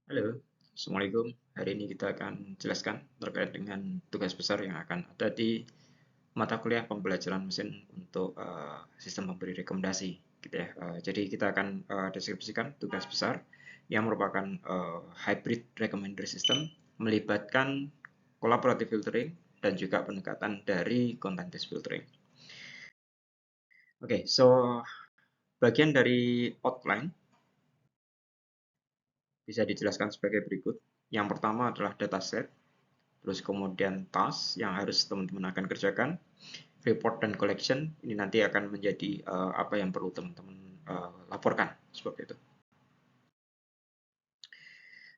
Halo, Assalamualaikum. Hari ini kita akan jelaskan terkait dengan tugas besar yang akan ada di mata kuliah pembelajaran mesin untuk sistem pemberi rekomendasi, gitu ya. Jadi kita akan deskripsikan tugas besar yang merupakan hybrid recommender system melibatkan collaborative filtering dan juga pendekatan dari content based filtering. Oke, so bagian dari outline bisa dijelaskan sebagai berikut. Yang pertama adalah dataset, terus kemudian task yang harus teman-teman akan kerjakan, report dan collection, ini nanti akan menjadi apa yang perlu teman-teman laporkan, seperti itu.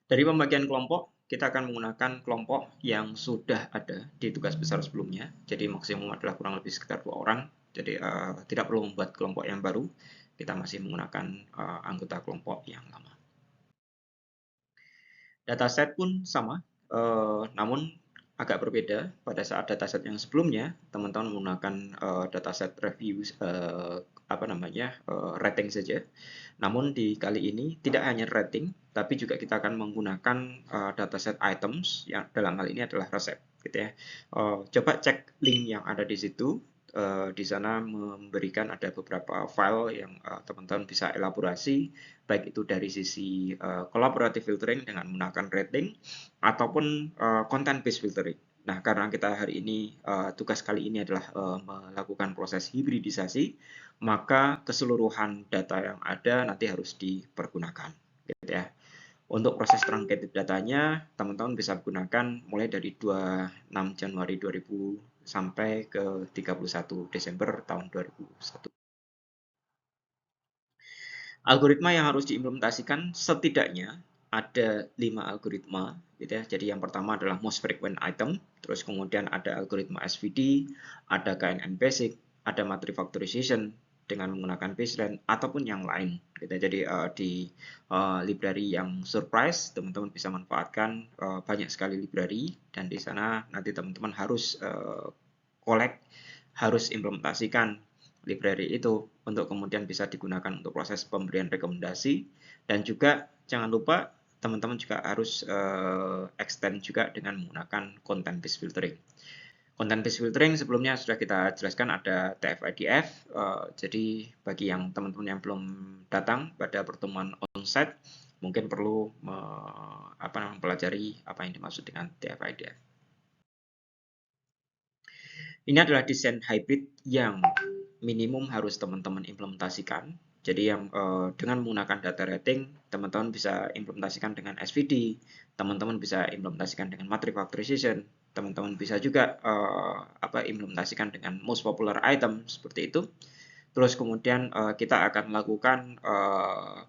Dari pembagian kelompok, kita akan menggunakan kelompok yang sudah ada di tugas besar sebelumnya, jadi maksimum adalah kurang lebih sekitar 2 orang, jadi tidak perlu membuat kelompok yang baru, kita masih menggunakan anggota kelompok yang lama. Dataset pun sama, namun agak berbeda. Pada saat dataset yang sebelumnya, teman-teman menggunakan dataset review rating saja. Namun di kali ini tidak hanya rating, tapi juga kita akan menggunakan dataset items yang dalam hal ini adalah resep, gitu ya. Coba cek link yang ada di situ. Di sana memberikan ada beberapa file yang teman-teman bisa elaborasi, baik itu dari sisi collaborative filtering dengan menggunakan rating ataupun content based filtering. Nah, karena kita hari ini tugas kali ini adalah melakukan proses hibridisasi, maka keseluruhan data yang ada nanti harus dipergunakan, gitu ya. Untuk proses truncated datanya, teman-teman bisa gunakan mulai dari 26 Januari 2000 sampai ke 31 Desember tahun 2001. Algoritma yang harus diimplementasikan setidaknya ada 5 algoritma, gitu ya. Jadi yang pertama adalah most frequent item, terus kemudian ada algoritma SVD, ada KNN basic, ada matrix factorization dengan menggunakan baseline ataupun yang lain, gitu. Jadi di library yang surprise teman-teman bisa manfaatkan banyak sekali library, dan di sana nanti teman-teman harus collect, harus implementasikan library itu untuk kemudian bisa digunakan untuk proses pemberian rekomendasi, dan juga jangan lupa teman-teman juga harus extend juga dengan menggunakan content based filtering. Content based filtering sebelumnya sudah kita jelaskan ada TF-IDF. Jadi bagi yang teman-teman yang belum datang pada pertemuan onsite mungkin perlu mempelajari apa yang dimaksud dengan TF-IDF. Ini adalah desain hybrid yang minimum harus teman-teman implementasikan. Jadi yang dengan menggunakan data rating, teman-teman bisa implementasikan dengan SVD, teman-teman bisa implementasikan dengan matrix factorization, teman-teman bisa juga implementasikan dengan most popular item seperti itu. Terus kemudian kita akan melakukan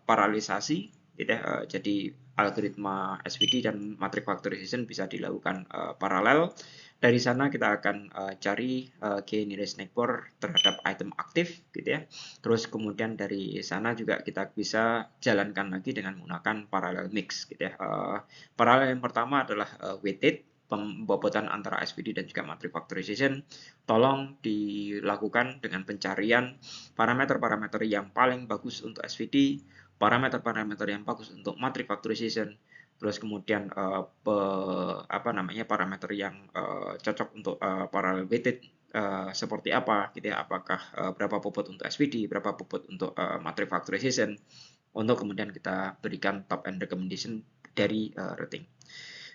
paralelisasi, gitu ya. Jadi algoritma SVD dan matrix factorization bisa dilakukan paralel. Dari sana kita akan cari k nearest neighbor terhadap item aktif, gitu ya. Terus kemudian dari sana juga kita bisa jalankan lagi dengan menggunakan parallel mix, gitu ya. Paralel yang pertama adalah weighted, pembobotan antara SVD dan juga matrix factorization. Tolong dilakukan dengan pencarian parameter-parameter yang paling bagus untuk SVD, parameter-parameter yang bagus untuk matrix factorization, terus kemudian parameter yang cocok untuk parallel weighted seperti apa, gitu ya. Apakah berapa bobot untuk SVD, berapa bobot untuk matrix factorization, untuk kemudian kita berikan top end recommendation dari rating.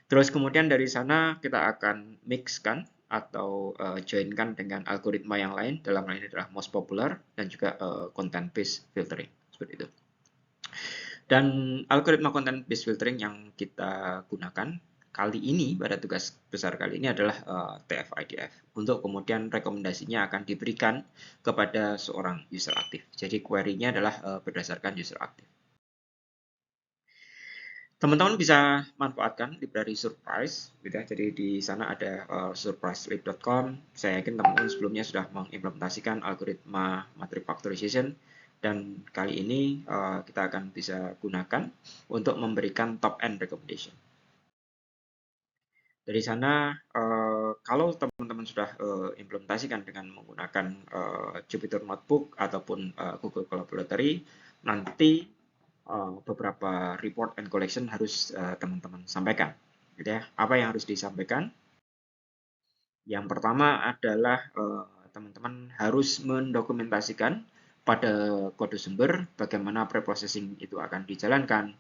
Terus kemudian dari sana kita akan mixkan atau joinkan dengan algoritma yang lain, dalam hal ini adalah most popular dan juga content based filtering, seperti itu. Dan algoritma content based filtering yang kita gunakan kali ini pada tugas besar kali ini adalah TF-IDF, untuk kemudian rekomendasinya akan diberikan kepada seorang user aktif. Jadi query-nya adalah berdasarkan user aktif. Teman-teman bisa manfaatkan library surprise, gitu ya. Jadi di sana ada surpriselib.com. Saya yakin teman-teman sebelumnya sudah mengimplementasikan algoritma matrix factorization, dan kali ini kita akan bisa gunakan untuk memberikan top end recommendation. Dari sana kalau teman-teman sudah implementasikan dengan menggunakan Jupyter Notebook ataupun Google Collaboratory, nanti beberapa report and collection harus teman-teman sampaikan, gitu ya. Apa yang harus disampaikan? Yang pertama adalah teman-teman harus mendokumentasikan pada kode sumber bagaimana preprocessing itu akan dijalankan.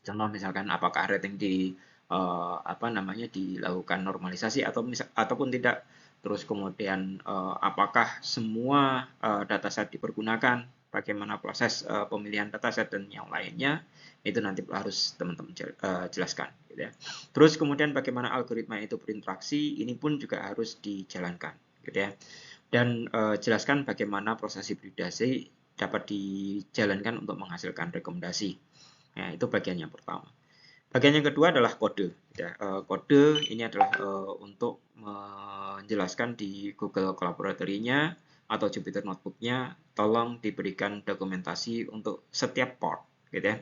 Contoh misalkan apakah rating dilakukan normalisasi ataupun tidak. Terus kemudian apakah semua dataset dipergunakan, bagaimana proses pemilihan dataset dan yang lainnya, itu nanti harus teman-teman jelaskan, gitu ya. Terus kemudian bagaimana algoritma itu berinteraksi, ini pun juga harus dijalankan, gitu ya. Dan jelaskan bagaimana proses hibridasi dapat dijalankan untuk menghasilkan rekomendasi. Nah, itu bagian yang pertama. Bagian yang kedua adalah kode. Ya, kode ini adalah untuk menjelaskan di Google Collaboratory-nya atau Jupyter Notebook-nya, tolong diberikan dokumentasi untuk setiap part, gitu ya.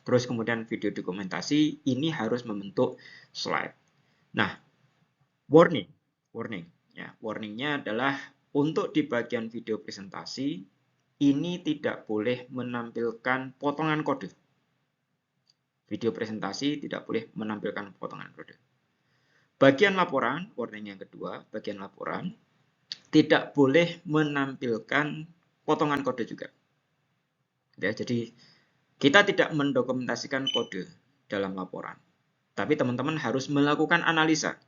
Terus kemudian video dokumentasi ini harus membentuk slide. Nah, warning, ya, warningnya adalah untuk di bagian video presentasi ini tidak boleh menampilkan potongan kode. Video presentasi tidak boleh menampilkan potongan kode. Bagian laporan, warning yang kedua, bagian laporan tidak boleh menampilkan potongan kode juga. Ya, jadi kita tidak mendokumentasikan kode dalam laporan, tapi teman-teman harus melakukan analisa,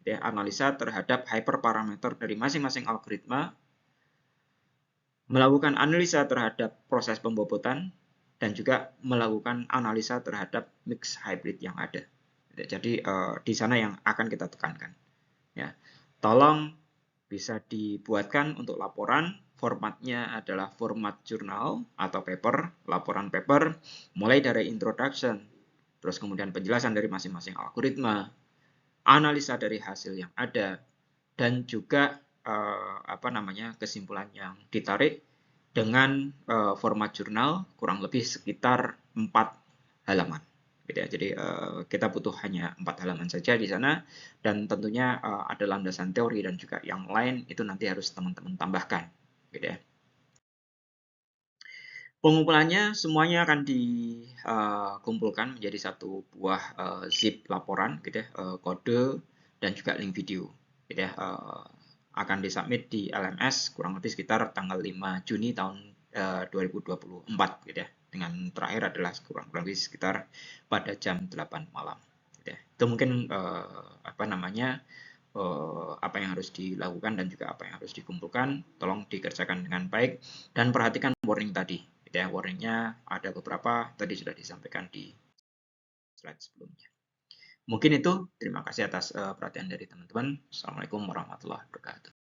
ya, analisa terhadap hyperparameter dari masing-masing algoritma, melakukan analisa terhadap proses pembobotan, dan juga melakukan analisa terhadap mix hybrid yang ada. Jadi di sana yang akan kita tekankan. Ya, tolong bisa dibuatkan untuk laporan. Formatnya adalah format jurnal atau paper, laporan paper, mulai dari introduction, terus kemudian penjelasan dari masing-masing algoritma, analisa dari hasil yang ada, dan juga kesimpulan yang ditarik dengan format jurnal kurang lebih sekitar 4 halaman. Gitu ya. Jadi kita butuh hanya 4 halaman saja di sana, dan tentunya ada landasan teori dan juga yang lain itu nanti harus teman-teman tambahkan. Gitu ya. Pengumpulannya semuanya akan dikumpulkan menjadi satu buah zip laporan, gitu ya, kode dan juga link video, gitu ya. Akan disubmit di LMS kurang lebih sekitar tanggal 5 Juni tahun 2024, gitu ya. Dengan terakhir adalah kurang lebih sekitar pada jam 8 malam, gitu ya. Itu mungkin apa yang harus dilakukan dan juga apa yang harus dikumpulkan. Tolong dikerjakan dengan baik dan perhatikan warning tadi. Ya, warningnya ada beberapa tadi sudah disampaikan di slide sebelumnya. Mungkin itu. Terima kasih atas perhatian dari teman-teman. Assalamualaikum warahmatullahi wabarakatuh.